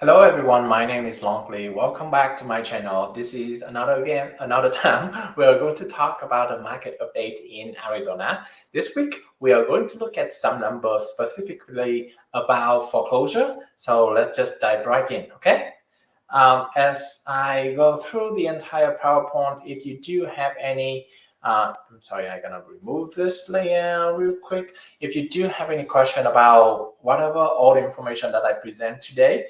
Hello everyone, my name is Longley. Welcome back to my channel. This is another time we are going to talk about the market update in Arizona. This week we are going to look at some numbers specifically about foreclosure. So let's just dive right in, okay? As I go through the entire PowerPoint, if you do have any I'm sorry, I'm gonna remove this layer real quick. If you do have any question about whatever all the information that I present today,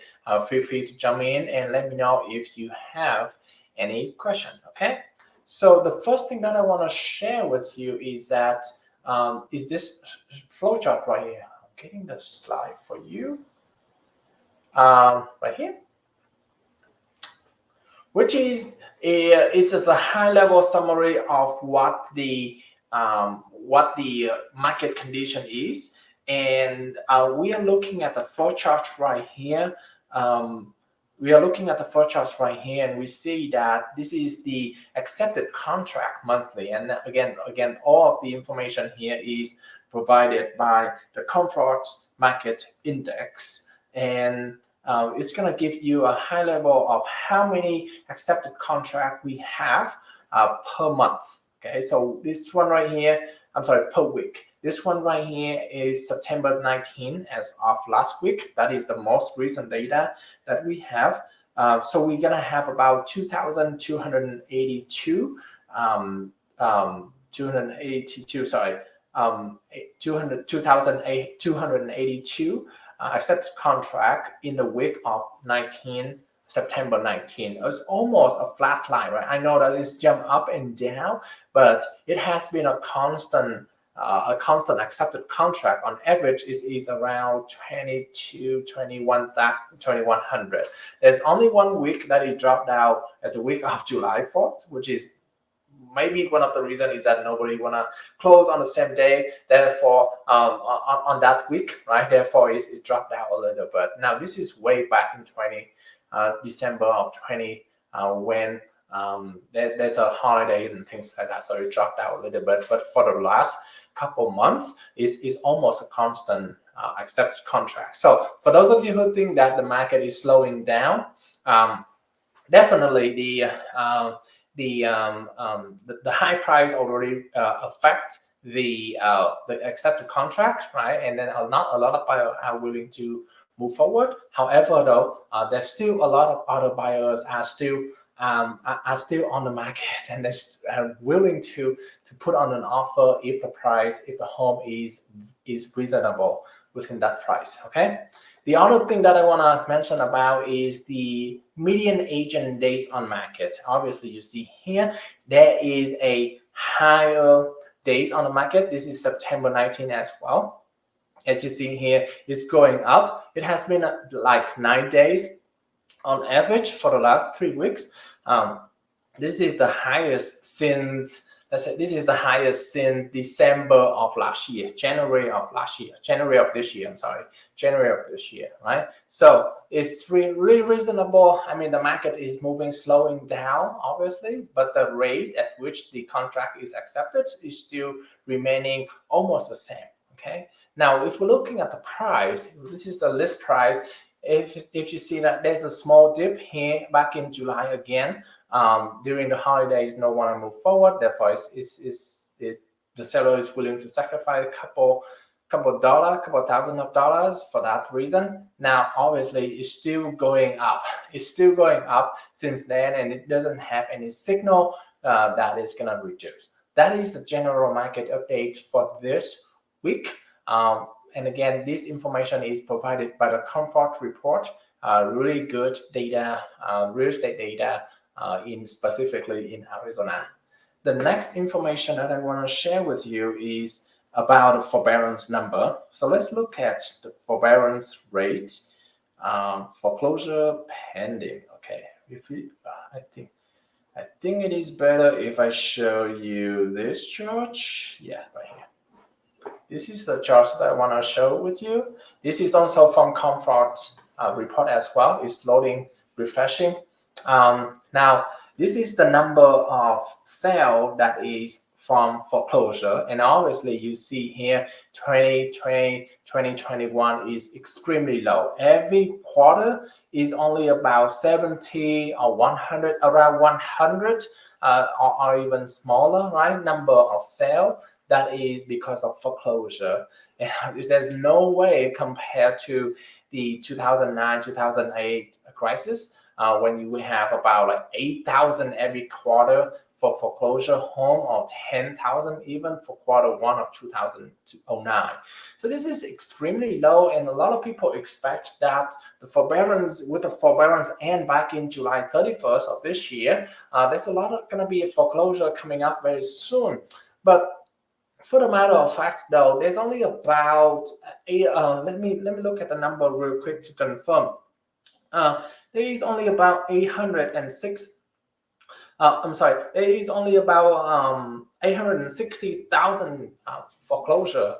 feel free to jump in and let me know if you have any question, okay? So the first thing that I want to share with you is that is this flowchart right here. I'm getting the slide for you right here, which is just a high-level summary of what the market condition is, and we are looking at the flow chart right here. We are looking at the flow charts right here, and we see that this is the accepted contract monthly. And again, all of the information here is provided by the Comfort Market Index, and it's going to give you a high level of how many accepted contract we have per month. Okay, so this one right here, I'm sorry, per week. This one right here is September 19 as of last week. That is the most recent data that we have. So we're gonna have about 2,282, 2,282 accepted contract in the week of September 19. It's almost a flat line, right? I know that it's jumped up and down, but it has been a constant accepted contract. On average is around 2100. There's only 1 week that it dropped out as a week of July 4th, which is maybe one of the reasons is that nobody wanna close on the same day. Therefore, on that week, right? Therefore, it dropped out a little bit. Now, this is way back in December of 20 when there's a holiday and things like that, so it dropped out a little bit. But for the last couple months, is almost a constant accepted contract. So for those of you who think that the market is slowing down, definitely the high price already affect the accepted contract, right? And then not a lot of buyers are willing to move forward. However, though, there's still a lot of other buyers are still on the market, and they're willing to put on an offer if the home is reasonable within that price. Okay. The other thing that I want to mention about is the median agent days on market. Obviously, you see here there is a higher days on the market. This is September 19 as well. As you see here, it's going up. It has been like 9 days on average for the last 3 weeks. This is the highest since, let's say, this is the highest since December of last year, January of this year, right? So it's really reasonable. I mean, the market is slowing down, obviously, but the rate at which the contract is accepted is still remaining almost the same, okay? Now, if we're looking at the price, this is the list price. If you see that there's a small dip here back in July again, during the holidays, no one will move forward. Therefore, the seller is willing to sacrifice a couple thousand of dollars for that reason. Now, obviously, it's still going up. It's still going up since then, and it doesn't have any signal that it's gonna reduce. That is the general market update for this week. And again, this information is provided by the Comfort report, really good data, real estate data specifically in Arizona. The next information that I want to share with you is about the forbearance number. So let's look at the forbearance rate, foreclosure pending. Okay, I think it is better if I show you this chart. Yeah, right here. This is the chart that I want to show with you. This is also from Comfort report as well. It's loading, refreshing. Now, this is the number of sale that is from foreclosure. And obviously you see here 2020, 2021 is extremely low. Every quarter is only about 70 or 100, around 100 or even smaller, right, number of sale. That is because of foreclosure. And there's no way compared to the 2009, 2008 crisis, when you have about like 8,000 every quarter for foreclosure home, or 10,000 even for quarter one of 2009. So this is extremely low, and a lot of people expect that the forbearance end back in July 31st of this year. There's a lot of going to be a foreclosure coming up very soon. But for the matter of fact, though, there's only about let me look at the number real quick to confirm. There is only about 806. I'm sorry. There is only about 860,000 foreclosure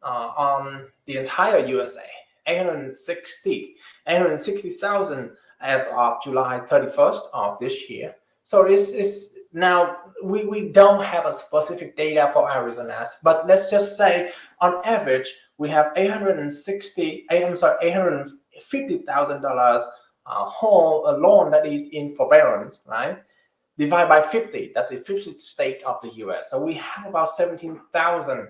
on the entire USA. 860,000 as of July 31st of this year. So this is now we don't have a specific data for Arizona, but let's just say on average we have $850,000 home a loan that is in forbearance, right? Divide by 50, that's the 50th state of the US. So we have about 17,000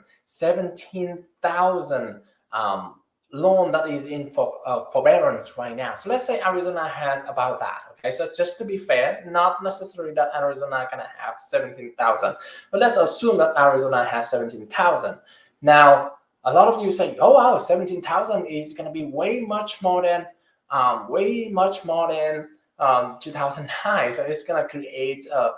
loan that is in forbearance right now. So let's say Arizona has about that. Okay, so just to be fair, not necessarily that Arizona gonna have 17,000, but let's assume that Arizona has 17,000. Now, a lot of you say, oh wow, 17,000 is gonna be way much more than 2009. So it's gonna create a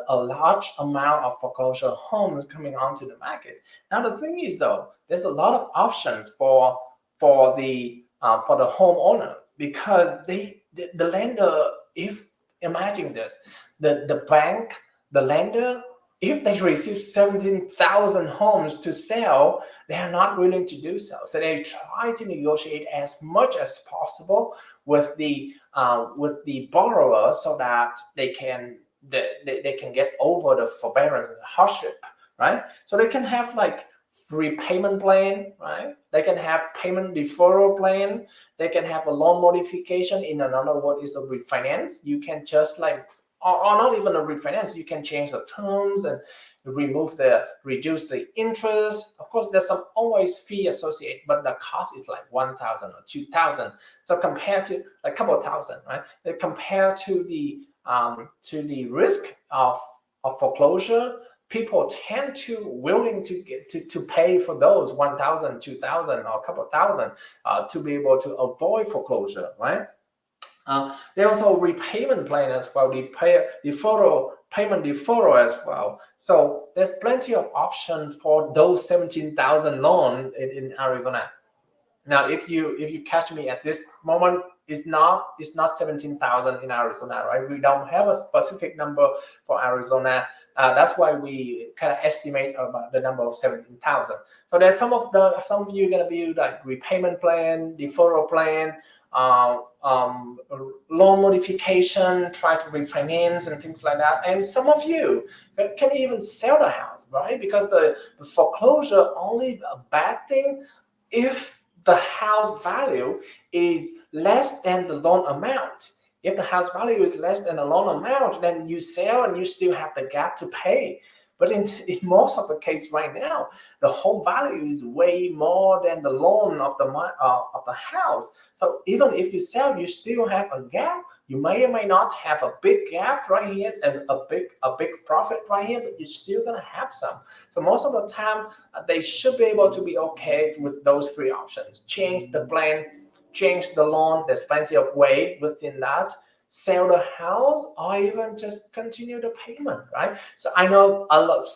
large amount of foreclosure homes coming onto the market. Now the thing is, though, there's a lot of options for the homeowner, because the lender, if imagine this, the bank, the lender, if they receive 17,000 homes to sell, they are not willing to do so. So they try to negotiate as much as possible with the borrower, so that they can get over the forbearance hardship, right? So they can have like repayment plan, right? They can have payment deferral plan. They can have a loan modification. In another word is a refinance. You can just like, or not even a refinance, you can change the terms and reduce the interest. Of course, there's some always fee associated, but the cost is like 1,000 or 2,000. So compared to a couple of thousand, right? Compared to the risk of foreclosure, people tend to willing to get to pay for those 1,000, 2,000, or a couple of thousand to be able to avoid foreclosure, right? They also repayment plan as well, payment deferral as well. So there's plenty of options for those 17,000 loan in Arizona. Now, if you catch me at this moment, it's not 17,000 in Arizona, right? We don't have a specific number for Arizona. That's why we kind of estimate about the number of 17,000. So there's some of you gonna be like repayment plan, deferral plan, loan modification, try to refinance and things like that. And some of you can even sell the house, right? Because the foreclosure only a bad thing if the house value is less than the loan amount. If the house value is less than the loan amount, then you sell and you still have the gap to pay. But in most of the case right now, the home value is way more than the loan of the house. So even if you sell, you still have a gap. You may or may not have a big gap right here and a big profit right here, but you're still gonna have some. So most of the time, they should be able to be okay with those three options: change the plan, change the loan. There's plenty of way within that. Sell the house, or even just continue the payment, right? So I know a lot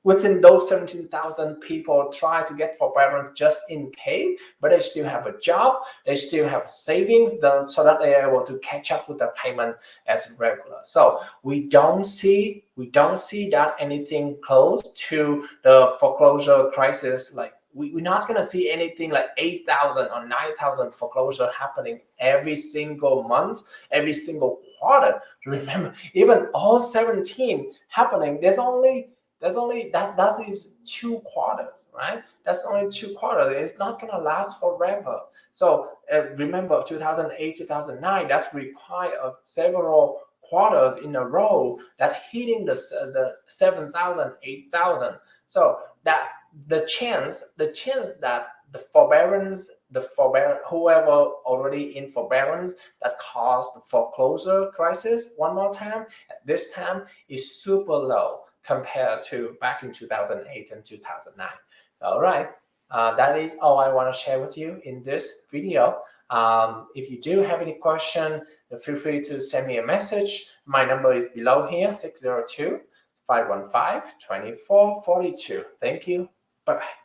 within those 17,000 people try to get forbearance just in case, but they still have a job, they still have savings, so that they are able to catch up with the payment as regular. So we don't see that anything close to the foreclosure crisis. Like we're not going to see anything like 8,000 or 9,000 foreclosure happening every single month, every single quarter. Remember, even all 17 happening, there's only That's only that is 2 quarters, right? That's only 2 quarters. It's not gonna last forever. So remember 2008, 2009, that's required several quarters in a row that hitting the 7,000, 8,000. So that the chance that the forbearance, whoever already in forbearance that caused the foreclosure crisis one more time, at this time is super low compared to back in 2008 and 2009. All right, that is all I want to share with you in this video. If you do have any question, feel free to send me a message. My number is below here, 602-515-2442. Thank you. Bye-bye.